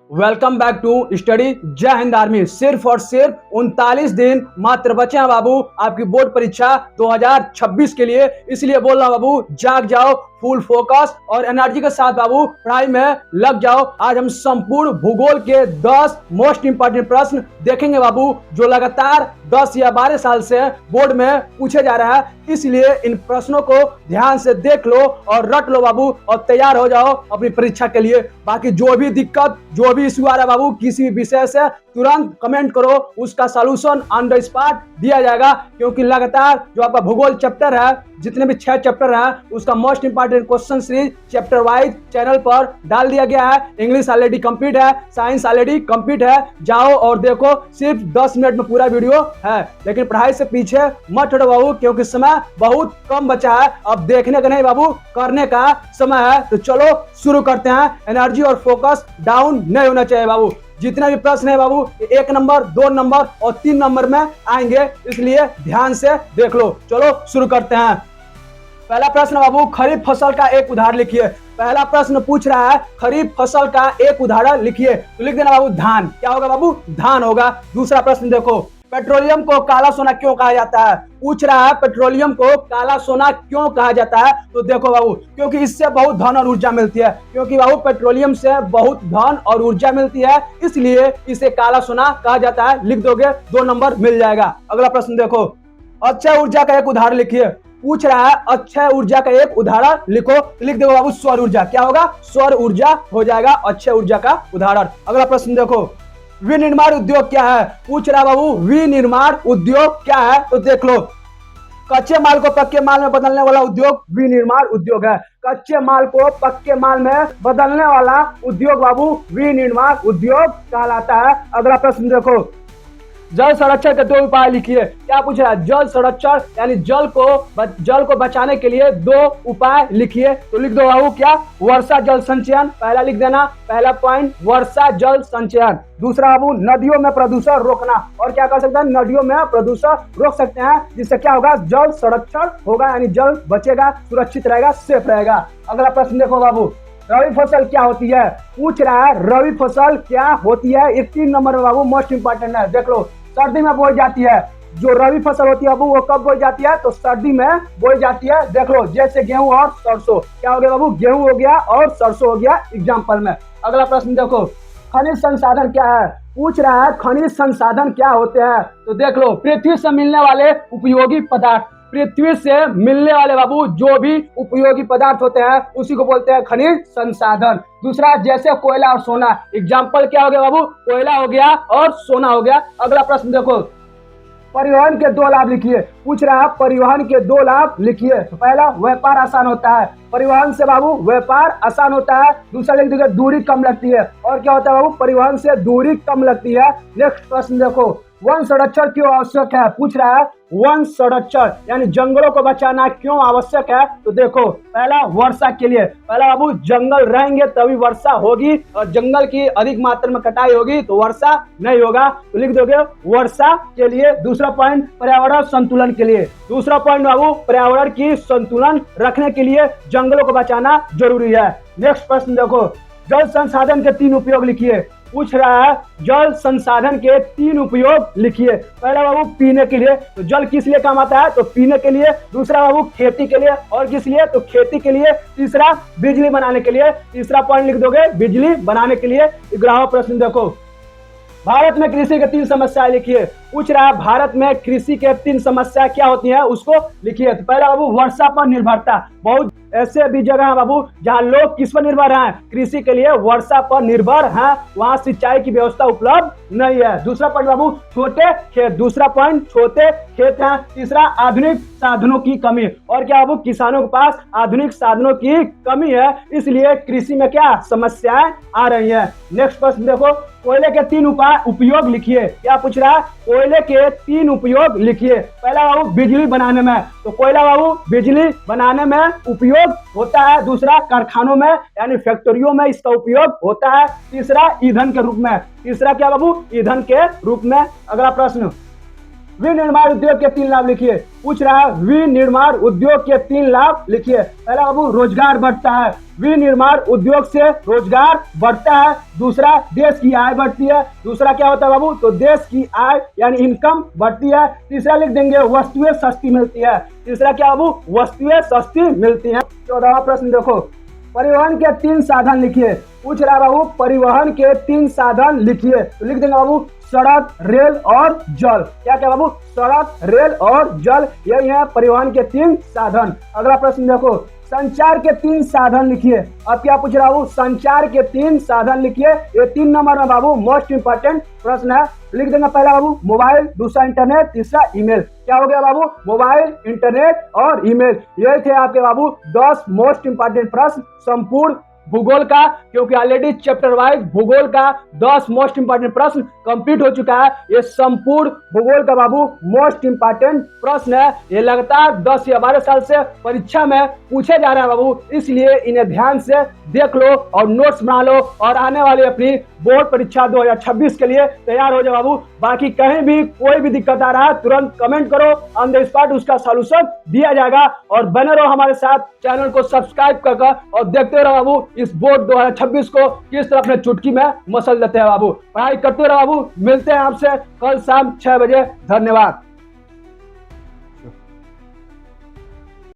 Welcome back to study जय Hind army. सिर्फ और सिर्फ 39 दिन मात्र बचे हैं बाबू आपकी बोर्ड परीक्षा 2026 के लिए। इसलिए बोल रहा हूं बाबू, जाग जाओ, फुल फोकस और एनर्जी के साथ बाबू पढ़ाई में लग जाओ। आज हम संपूर्ण भूगोल के 10 मोस्ट इंपोर्टेंट प्रश्न देखेंगे बाबू, जो लगातार 10 या 12 साल से बोर्ड में पूछे जा रहा है। इसलिए इन प्रश्नों को ध्यान से देख लो और रट लो बाबू और तैयार हो जाओ अपनी परीक्षा के लिए। बाकी जो भी दिक्कत, जो भी इश्यू आ रहा है बाबू किसी भी विषय से, तुरंत कमेंट करो, उसका सॉल्यूशन ऑन द स्पॉट दिया जाएगा। क्योंकि लगातार जो आपका भूगोल चैप्टर है, जितने भी 6 चैप्टर हैं, उसका most important question series chapter wise channel पर डाल दिया गया है। इंग्लिश ऑलरेडी कंप्लीट है, साइंस ऑलरेडी कंप्लीट है। जाओ और देखो, सिर्फ 10 मिनट में पूरा वीडियो है। लेकिन पढ़ाई से पीछे मत हटो बाबू, क्योंकि समय बहुत कम बचा है। अब देखने का नहीं बाबू, करने का समय है। तो चलो शुरू करते हैं। एनर्जी और फोकस डाउन नहीं होना चाहिए बाबू। जितने भी प्रश्न है बाबू 1 नंबर, 2 नंबर और 3 नंबर में आएंगे, इसलिए ध्यान से देख लो। चलो शुरू करते हैं। पहला प्रश्न बाबू, खरीफ फसल का एक उदाहरण लिखिए। पहला प्रश्न पूछ रहा है खरीफ फसल का एक उदाहरण लिखिए। तो लिख देना बाबू धान। क्या होगा बाबू? धान होगा। दूसरा प्रश्न देखो, पेट्रोलियम को काला सोना क्यों कहा जाता है? पूछ रहा है पेट्रोलियम को काला सोना क्यों कहा जाता है? तो देखो बाबू, क्योंकि इससे बहुत धन और ऊर्जा मिलती है। क्योंकि बाबू पेट्रोलियम से बहुत धन और ऊर्जा मिलती है, इसलिए इसे काला सोना कहा जाता है। लिख दोगे 2 नंबर मिल जाएगा। अगला प्रश्न देखो, अक्षय ऊर्जा का एक उदाहरण लिखिए। पूछ रहा है अक्षय ऊर्जा का एक उदाहरण लिखो। लिख दो बाबू सौर ऊर्जा। क्या होगा? सौर ऊर्जा हो जाएगा अक्षय ऊर्जा का उदाहरण। अगला प्रश्न देखो, विनिर्माण उद्योग क्या है? पूछ रहा बाबू विनिर्माण उद्योग क्या है? तो देख लो, कच्चे माल को पक्के माल में बदलने वाला उद्योग विनिर्माण उद्योग है। कच्चे माल को पक्के माल में बदलने वाला उद्योग बाबू विनिर्माण उद्योग कहलाता है। अगला प्रश्न देखो, जल संरक्षण के 2 उपाय लिखिए। क्या पूछ रहा है? जल संरक्षण यानी जल को बचाने के लिए 2 उपाय लिखिए। तो लिख दो बाबू क्या? वर्षा जल संचयन। पहला लिख देना, पहला पॉइंट वर्षा जल संचयन। दूसरा बाबू नदियों में प्रदूषण रोकना। और क्या कर सकते हैं? नदियों में प्रदूषण रोक सकते हैं, जिससे क्या होगा? जल संरक्षण होगा, यानी जल बचेगा, सुरक्षित रहेगा, सेफ रहेगा। अगला प्रश्न देखो बाबू, रबी फसल क्या होती है? पूछ रहा है रबी फसल क्या होती है। ये 3 नंबर में बाबू मोस्ट इंपोर्टेंट है। देख लो, सर्दी में बोई जाती है। जो रबी फसल होती है बाबू वो कब बोई जाती है? तो सर्दी में बोई जाती है। देख लो, जैसे गेहूं और सरसों। क्या हो गया बाबू? गेहूं हो गया और सरसों हो गया एग्जाम्पल में। अगला प्रश्न देखो, खनिज संसाधन क्या है? पूछ रहा है खनिज संसाधन क्या होते हैं? तो देख लो, पृथ्वी से मिलने वाले उपयोगी पदार्थ। पृथ्वी से मिलने वाले बाबू जो भी उपयोगी पदार्थ होते हैं उसी को बोलते हैं खनिज संसाधन। दूसरा, जैसे कोयला और सोना। एग्जाम्पल क्या हो गया बाबू? कोयला हो गया और सोना हो गया। अगला प्रश्न देखो, परिवहन के 2 लाभ लिखिए। पूछ रहा है परिवहन के 2 लाभ लिखिए। तो पहला, व्यापार आसान होता है। परिवहन से बाबू व्यापार आसान होता है। दूसरा लिख दीजिए, दूरी कम लगती है। और क्या होता है बाबू? परिवहन से दूरी कम लगती है। नेक्स्ट प्रश्न देखो, वन संरक्षण क्यों आवश्यक है? पूछ रहा है वन संरक्षण यानी जंगलों को बचाना क्यों आवश्यक है? तो देखो, पहला वर्षा के लिए। पहला बाबू जंगल रहेंगे तभी वर्षा होगी, और जंगल की अधिक मात्रा में कटाई होगी तो वर्षा नहीं होगा। तो लिख दोगे वर्षा के लिए। दूसरा पॉइंट, पर्यावरण संतुलन के लिए। दूसरा पॉइंट बाबू, पर्यावरण की संतुलन रखने के लिए जंगलों को बचाना जरूरी है। नेक्स्ट प्रश्न देखो, जल संसाधन के 3 उपयोग लिखिए। पूछ रहा है जल संसाधन के 3 उपयोग लिखिए। पहला बाबू पीने के लिए। तो जल किस लिए काम आता है? तो पीने के लिए। दूसरा बाबू खेती के लिए। और किस लिए? तो खेती के लिए। तीसरा बिजली बनाने के लिए। तीसरा पॉइंट लिख दोगे बिजली बनाने के लिए। 11वां प्रश्न देखो, भारत में कृषि के 3 समस्याएं लिखिए। पूछ रहा है भारत में कृषि के 3 समस्या क्या होती है, उसको लिखिए। तो पहला बाबू वर्षा पर निर्भरता। बहुत ऐसे भी जगह है बाबू जहां लोग किस पर निर्भर हैं? कृषि के लिए वर्षा पर निर्भर हैं, वहां सिंचाई की व्यवस्था उपलब्ध नहीं है। दूसरा पॉइंट बाबू छोटे खेत। दूसरा पॉइंट छोटे खेत हैं। तीसरा आधुनिक साधनों की कमी। और क्या बाबू? किसानों के पास आधुनिक साधनों की कमी है, इसलिए कृषि में क्या समस्याएं आ रही है। नेक्स्ट प्रश्न देखो, कोयले के 3 उपयोग लिखिए। क्या पूछ रहा है? कोयले के 3 उपयोग लिखिए। पहला बाबू बिजली बनाने में। तो कोयला बाबू बिजली बनाने में उपयोग होता है। दूसरा कारखानों में यानी फैक्ट्रियों में इसका उपयोग होता है। तीसरा ईंधन के रूप में। तीसरा क्या बाबू? ईंधन के रूप में। अगला प्रश्न, विनिर्माण उद्योग के 3 लाभ लिखिए। पूछ रहा है विनिर्माण उद्योग के 3 लाभ लिखिए। पहला बाबू रोजगार बढ़ता है, विनिर्माण उद्योग से रोजगार बढ़ता है। दूसरा देश की आय बढ़ती है। दूसरा क्या होता है बाबू, तो देश की आय यानी इनकम बढ़ती है। तीसरा लिख देंगे वस्तुएं सस्ती मिलती है। तीसरा क्या बाबू, वस्तुएं सस्ती मिलती हैं। 14वां प्रश्न देखो, परिवहन के 3 साधन लिखिए। पूछ रहा बाबू परिवहन के 3 साधन लिखिए। तो लिख देंगे बाबू सड़क, रेल और जल। क्या क्या बाबू, सड़क, रेल और जल, यही है परिवहन के 3 साधन। अगला प्रश्न देखो, संचार के 3 साधन लिखिए। अब क्या पूछ रहा हूँ, संचार के 3 साधन लिखिए। ये 3 नंबर में बाबू मोस्ट इंपॉर्टेंट प्रश्न है। लिख देंगे पहला बाबू मोबाइल, दूसरा इंटरनेट, तीसरा ईमेल। क्या हो गया बाबू, मोबाइल, इंटरनेट और ईमेल। ये थे आपके बाबू 10 मोस्ट इंपॉर्टेंट प्रश्न संपूर्ण भूगोल का, क्योंकि ऑलरेडी चैप्टर वाइज भूगोल का 10 मोस्ट इंपॉर्टेंट प्रश्न कंप्लीट हो चुका है। ये संपूर्ण भूगोल का बाबू मोस्ट इंपॉर्टेंट प्रश्न है। ये लगातार 10 या 12 साल से परीक्षा में पूछे जा रहे हैं बाबू, इसलिए इन्हें ध्यान से देख लो और नोट्स बना लो और आने वाली अपनी बोर्ड परीक्षा 2026 के लिए तैयार हो जाओ बाबू। बाकी कहीं भी कोई भी दिक्कत आ रहा है तुरंत कमेंट करो, ऑन द स्पॉट उसका सॉल्यूशन दिया जाएगा। और बने रहो हमारे साथ, चैनल को सब्सक्राइब कर और देखते रहो बाबू इस बोर्ड 2026 को किस तरह अपने चुटकी में मसल देते हैं बाबू। पढ़ाई करते रहो बाबू। मिलते हैं आपसे कल शाम 6 बजे। धन्यवाद।